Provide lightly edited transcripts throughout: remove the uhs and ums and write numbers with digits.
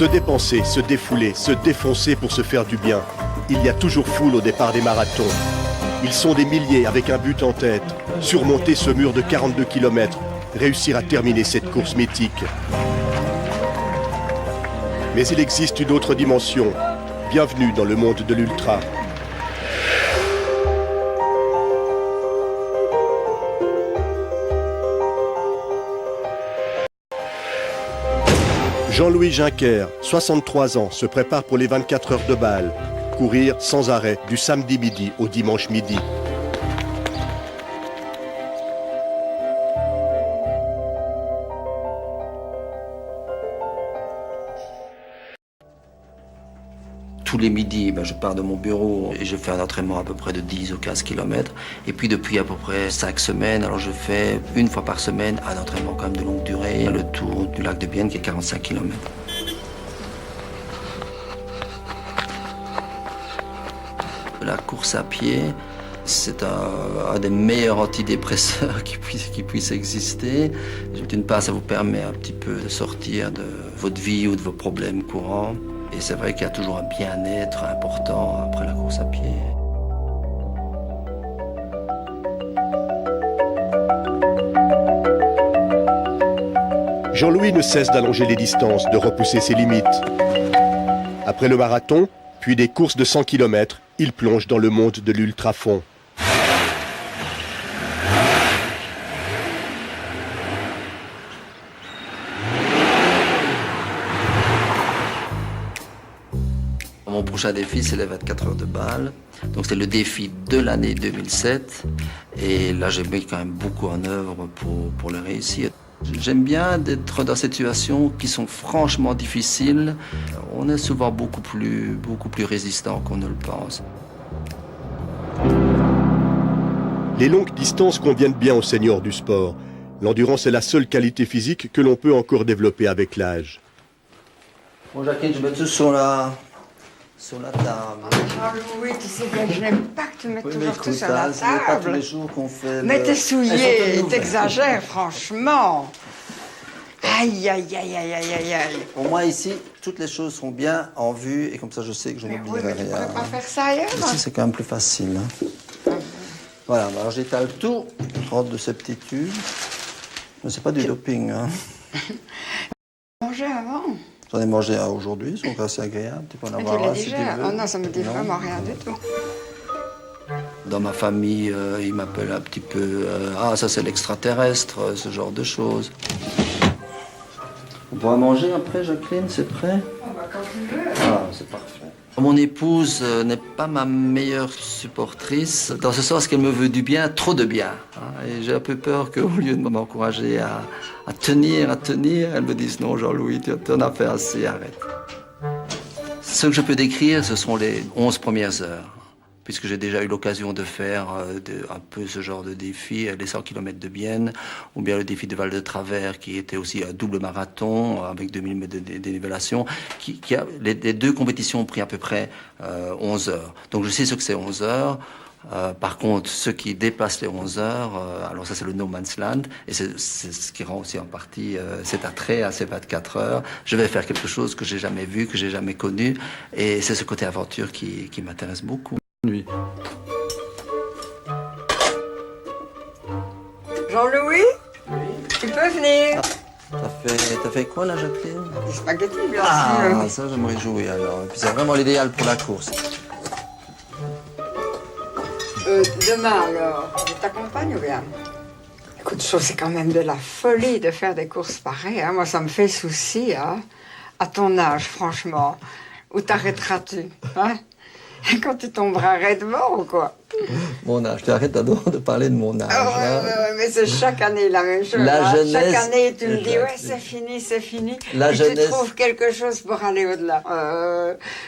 Se dépenser, se défouler, se défoncer pour se faire du bien. Il y a toujours foule au départ des marathons. Ils sont des milliers avec un but en tête. Surmonter ce mur de 42 km. Réussir à terminer cette course mythique. Mais il existe une autre dimension. Bienvenue dans le monde de l'ultra. Jean-Louis Juncker, 63 ans, se prépare pour les 24 heures de Bâle. Courir sans arrêt du samedi midi au dimanche midi. Tous les midis, je pars de mon bureau et je fais un entraînement à peu près de 10 ou 15 km. Et puis depuis à peu près 5 semaines, alors je fais une fois par semaine un entraînement quand même de longue durée, le tour du lac de Bienne qui est 45 km. La course à pied, c'est un des meilleurs antidépresseurs qui puisse exister. D'une part, ça vous permet un petit peu de sortir de votre vie ou de vos problèmes courants. Et c'est vrai qu'il y a toujours un bien-être important après la course à pied. Jean-Louis ne cesse d'allonger les distances, de repousser ses limites. Après le marathon, puis des courses de 100 km, il plonge dans le monde de l'ultrafond. Mon prochain défi, c'est les 24 heures de Bâle. Donc c'est le défi de l'année 2007. Et là, j'ai mis quand même beaucoup en œuvre pour le réussir. J'aime bien d'être dans ces situations qui sont franchement difficiles. On est souvent beaucoup plus résistant qu'on ne le pense. Les longues distances conviennent bien aux seniors du sport. L'endurance est la seule qualité physique que l'on peut encore développer avec l'âge. Bon, Jacqueline, je mets tout sur la table. Jean-Louis, tu sais bien que je n'aime pas que tu mettes toujours tout sur la Ce n'est pas tous table. les jours qu'on fait. Mais t'es souillé, Elles sont toutes t'exagères, franchement. Aïe, aïe, aïe, aïe, aïe, aïe, aïe. Pour moi, ici, toutes les choses sont bien en vue et comme ça, je sais que je Mais oui, n'oublierai mais tu rien. pourrais pas faire ça ailleurs, hein? Ici, c'est quand même plus facile. Voilà, alors j'étale tout, je rentre de ces petits tubes. Mais c'est pas du doping. Manger avant. J'en ai mangé un aujourd'hui, ils sont assez agréables. Tu peux en Mais tu avoir l'as un si tu déjà. veux. Oh non, ça me dit vraiment rien du tout. Dans ma famille, ils m'appellent un petit peu ah, ça c'est l'extraterrestre, ce genre de choses. On pourra manger après, Jacqueline, c'est prêt? Quand tu veux. Ah, c'est parfait. Mon épouse n'est pas ma meilleure supportrice, dans ce sens qu'elle me veut du bien, trop de bien. Et j'ai un peu peur qu'au lieu de m'encourager à tenir, elle me dise non, Jean-Louis, tu en as fait assez, arrête. Ce que je peux décrire, ce sont les 11 premières heures. Puisque j'ai déjà eu l'occasion de faire un peu ce genre de défi, les 100 km de Bienne, ou bien le défi de Val de Travers, qui était aussi un double marathon avec 2000 mètres de dénivellation. Les deux compétitions ont pris à peu près 11 heures. Donc je sais ce que c'est 11 heures. Par contre, ceux qui dépassent les 11 heures, alors ça c'est le no man's land, et c'est ce qui rend aussi en partie cet attrait à ces 24 heures. Je vais faire quelque chose que j'ai jamais vu, que j'ai jamais connu, et c'est ce côté aventure qui m'intéresse beaucoup. Nuit. Jean-Louis, tu peux venir. T'as fait quoi là, Jacqueline? Des spaghettis, bien Ah, sûr. ça j'aimerais jouer alors. Et puis c'est vraiment l'idéal pour la course. Demain, alors, je t'accompagne ou bien? Écoute, je trouve que c'est quand même de la folie de faire des courses pareilles, hein. Moi, ça me fait souci, hein. À ton âge, franchement. Où t'arrêteras-tu, hein? Quand tu tomberas raide mort ou quoi? Mon âge, tu arrêtes de parler de mon âge. Ouais, mais c'est chaque année la même chose. La hein. jeunesse, chaque année, tu me dis, exact. ouais, c'est fini, c'est fini. La et jeunesse. tu trouves quelque chose pour aller au-delà.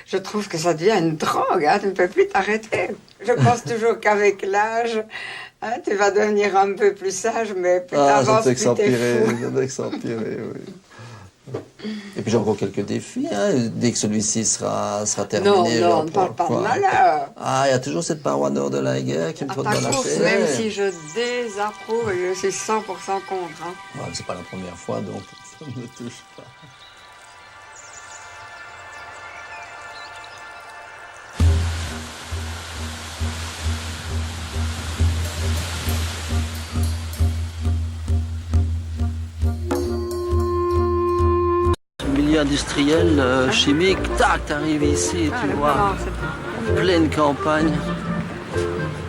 Je trouve que ça devient une drogue, hein. Tu ne peux plus t'arrêter. Je pense toujours qu'avec l'âge, hein, tu vas devenir un peu plus sage, mais plus t'avances, plus t'es fou. Ça doit s'empirer, oui. Et puis j'ai encore quelques défis, hein. Dès que celui-ci sera terminé. Non, ne parle pas de malheur. Ah, il y a toujours cette paroi nord de la guerre qui me À trotte ta dans la course, tête. même si je désapprouve, je suis 100% contre. Hein. Ouais, c'est pas la première fois, donc ça ne me touche pas. industrielle, chimique, tac, t'arrives ici, tu vois, pleine campagne.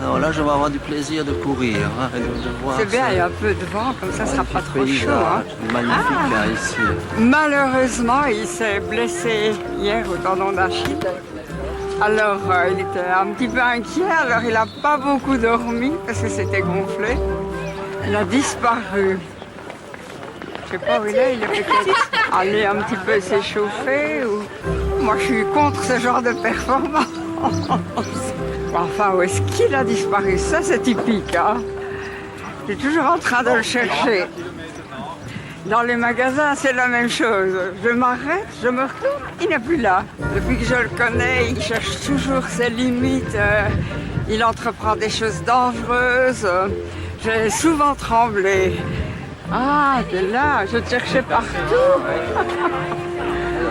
Alors là, je vais avoir du plaisir de courir, hein, et de voir. C'est bien, il y a un peu de vent, comme ça, ce sera pas trop chaud. Hein. Magnifique, hein, ici. Malheureusement, il s'est blessé hier au tendon d'Achille. Alors, il était un petit peu inquiet, alors il n'a pas beaucoup dormi parce que c'était gonflé. Il a disparu. Je sais pas où il est peut-être allé un petit peu s'échauffer. Ou... Moi, je suis contre ce genre de performance. Enfin, où est-ce qu'il a disparu? Ça, c'est typique. Hein? Je suis toujours en train de le chercher. Dans les magasins, c'est la même chose. Je m'arrête, je me retourne, il n'est plus là. Depuis que je le connais, il cherche toujours ses limites. Il entreprend des choses dangereuses. J'ai souvent tremblé. Ah, t'es là, je te cherchais partout.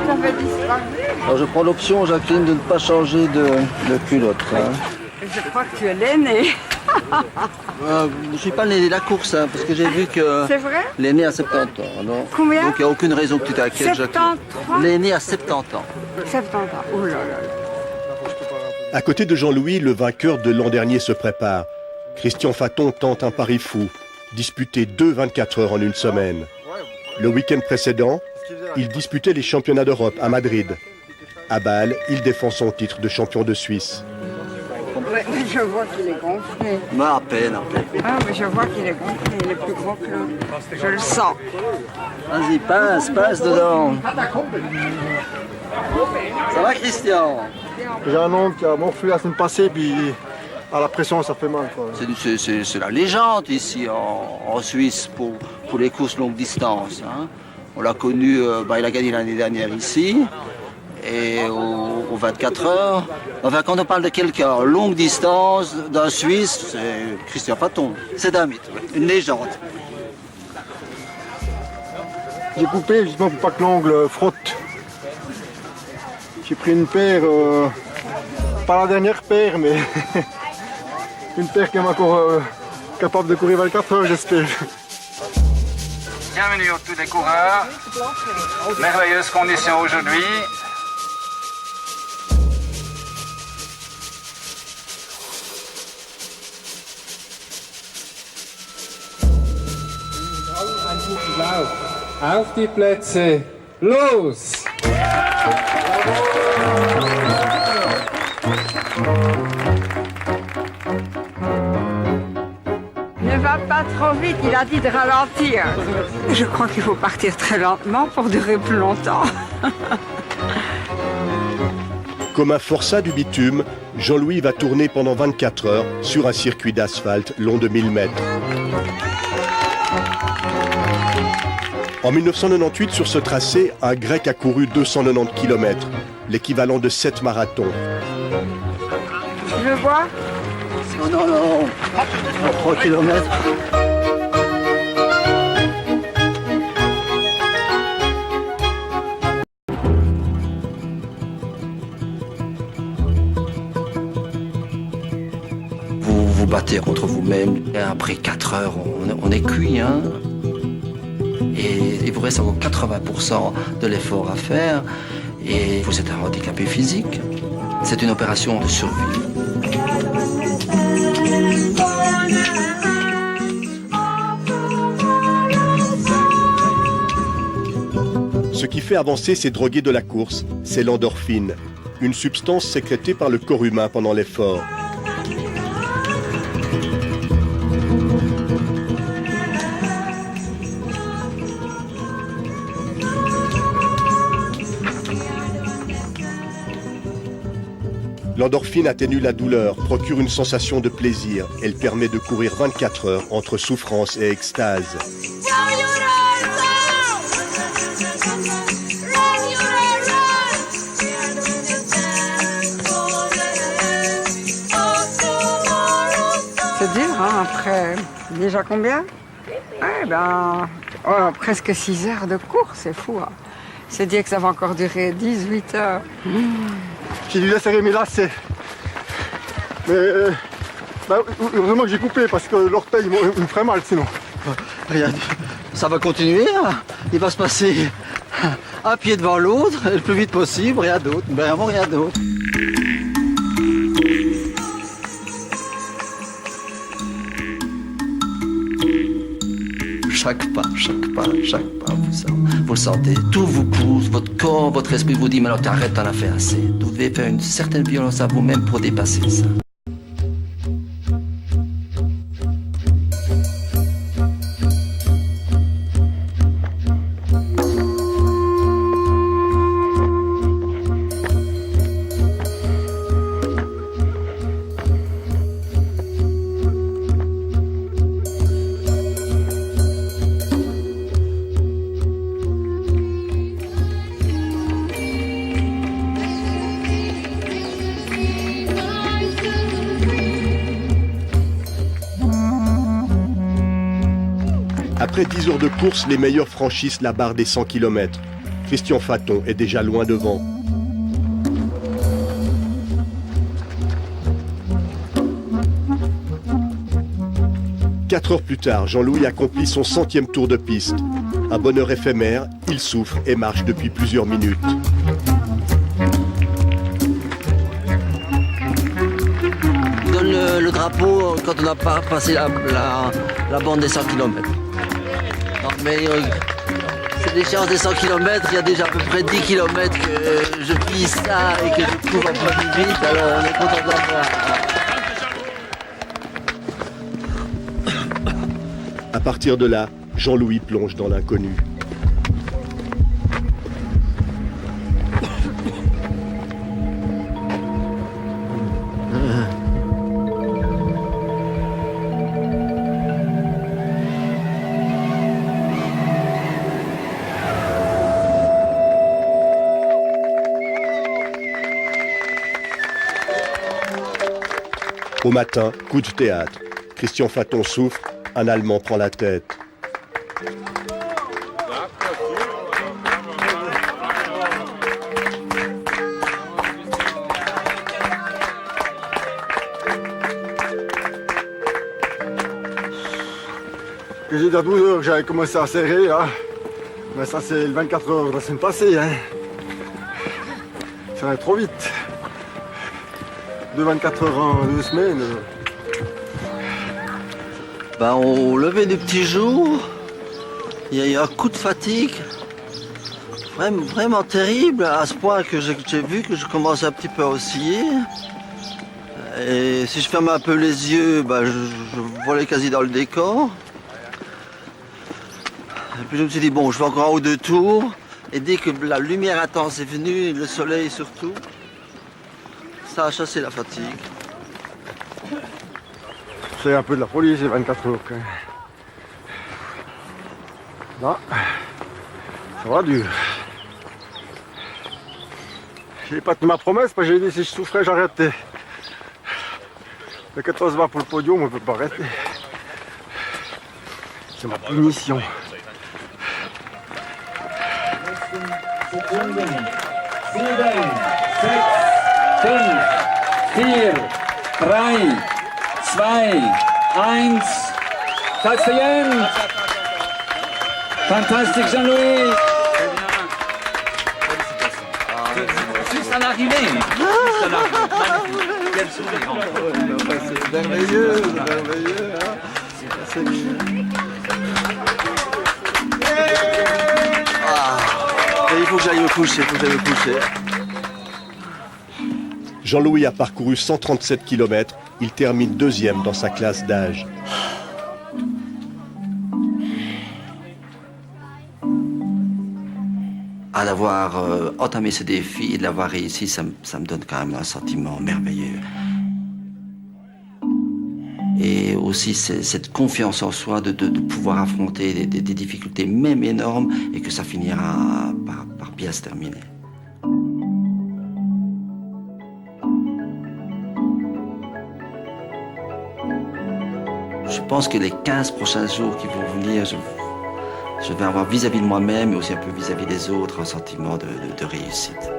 J'avais disparu. Alors je prends l'option, Jacqueline, de ne pas changer de culotte. Hein. Je crois que tu es l'aîné. Je ne suis pas l'aîné de la course, hein, parce que j'ai vu que c'est vrai l'aîné a 70 ans. Alors, combien? Donc il n'y a aucune raison que tu t'inquiètes, Jacqueline. 73? L'aîné a 70 ans. 70 ans, oh là là. À côté de Jean-Louis, le vainqueur de l'an dernier se prépare. Christian Faton tente un pari fou, disputer 2 24 heures en une semaine. Le week-end précédent, il disputait les championnats d'Europe à Madrid. À Bâle, il défend son titre de champion de Suisse. Ouais, mais je vois qu'il est gonflé. Mais à peine. Ah, mais je vois qu'il est gonflé, il est plus gros que l'autre. Je le sens. Vas-y, passe dedans. Ça va, Christian? J'ai un oncle qui a morflé la semaine passée, puis à la pression, ça fait mal. C'est la légende ici en Suisse pour les courses longue distance. Hein. On l'a connu, il a gagné l'année dernière ici. Et aux 24 heures, enfin quand on parle de quelqu'un longue distance, d'un Suisse, c'est Christian Faton. C'est un mythe, une légende. J'ai coupé justement pour pas que l'ongle frotte. J'ai pris une paire, pas la dernière paire, mais une paire qui est encore capable de courir 24 heures, j'espère. Bienvenue à tous les coureurs. Merveilleuse condition aujourd'hui. Auf die Plätze, los! Ne va pas trop vite, il a dit de ralentir. Je crois qu'il faut partir très lentement pour durer plus longtemps. Comme un forçat du bitume, Jean-Louis va tourner pendant 24 heures sur un circuit d'asphalte long de 1000 mètres. En 1998, sur ce tracé, un Grec a couru 290 km, l'équivalent de 7 marathons. Je vois. Non. 3 km. Vous vous battez contre vous-même. Et après 4 heures, on est cuit, hein. Et il vous reste encore 80% de l'effort à faire et vous êtes un handicapé physique. C'est une opération de survie. Ce qui fait avancer ces drogués de la course, c'est l'endorphine, une substance sécrétée par le corps humain pendant l'effort. L'endorphine atténue la douleur, procure une sensation de plaisir. Elle permet de courir 24 heures entre souffrance et extase. C'est dur, hein, après déjà combien? Presque 6 heures de course, c'est fou. Hein. C'est dire que ça va encore durer 18 heures. J'ai dû laisser mes lacets. Mais heureusement que j'ai coupé parce que l'orteil me ferait mal sinon. Rien, ça va continuer, hein. Il va se passer un pied devant l'autre, le plus vite possible, rien d'autre, vraiment rien d'autre. Chaque pas, vous le sentez, tout vous pousse, votre corps, votre esprit vous dit, mais non, t'arrêtes, t'en as fait assez. Vous devez faire une certaine violence à vous-même pour dépasser ça. Après 10 heures de course, les meilleurs franchissent la barre des 100 km. Christian Faton est déjà loin devant. Quatre heures plus tard, Jean-Louis accomplit son 100e tour de piste. Un bonheur éphémère, il souffre et marche depuis plusieurs minutes. On donne le drapeau quand on n'a pas passé la bande des 100 km. Non, mais c'est l'échéance des 100 km, il y a déjà à peu près 10 km que je vis ça et que je cours un peu plus vite, alors on est content de l'avoir. À partir de là, Jean-Louis plonge dans l'inconnu. Au matin, coup de théâtre. Christian Faton souffre, un Allemand prend la tête. Que j'ai dit à 12 heures que j'avais commencé à serrer, là. Mais ça, c'est le 24 heures de la semaine passée, hein. Ça va trop vite. De 24 heures en 2 semaines. Ben, au lever du petit jour, il y a eu un coup de fatigue vraiment terrible, à ce point que j'ai vu que je commence un petit peu à osciller. Et si je ferme un peu les yeux, ben, je volais quasi dans le décor. Et puis je me suis dit, bon, je fais encore 1 ou 2 tours. Et dès que la lumière intense est venue, le soleil surtout, ça a chassé la fatigue. C'est un peu de la folie, c'est 24 heures. Là, ça va dur. J'ai pas tenu ma promesse, parce que j'ai dit si je souffrais, j'arrêtais. Le 14 bars pour le podium, on ne peut pas arrêter. C'est ma punition. Fantastique Jean-Louis. C'est un arrivé. Quel sourire. C'est merveilleux, hein. Il faut que j'aille me coucher, Jean-Louis a parcouru 137 km. Il termine 2e dans sa classe d'âge. D'avoir entamé ce défi et de l'avoir réussi, ça me donne quand même un sentiment merveilleux. Et aussi cette confiance en soi de pouvoir affronter des difficultés même énormes et que ça finira par bien se terminer. Je pense que les 15 prochains jours qui vont venir, je vais avoir vis-à-vis de moi-même et aussi un peu vis-à-vis des autres un sentiment de réussite.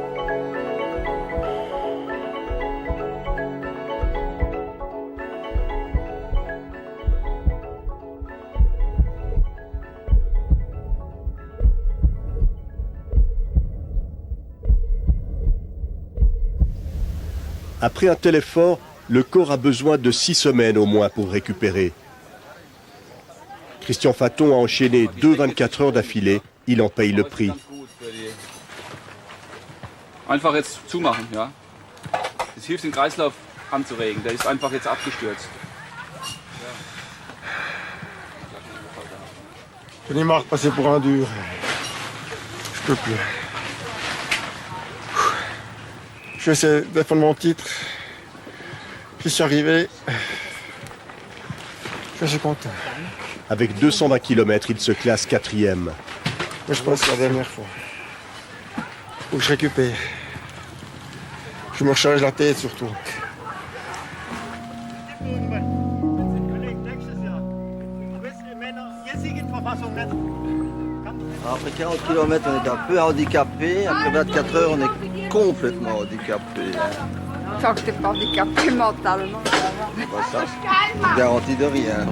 Après un tel effort, le corps a besoin de 6 semaines au moins pour récupérer. Christian Faton a enchaîné 2 24 heures d'affilée. Il en paye le prix. Einfach jetzt zumachen, ja. Das hilft, den Kreislauf anzuregen. Der ist einfach jetzt abgestürzt. J'en ai marre de passer pour un dur. Je peux plus. Je vais essayer de défendre mon titre. J'y suis arrivé. Je suis content. Avec 220 km, il se classe 4e. Mais je pense que c'est la dernière fois. Faut que je récupère. Je me recharge la tête surtout. Après 40 km, on est un peu handicapé. Après 24 heures, on est complètement handicapé. Tant que t'es pas handicapé mentalement, ça va. Pas ça. Garantie de rien.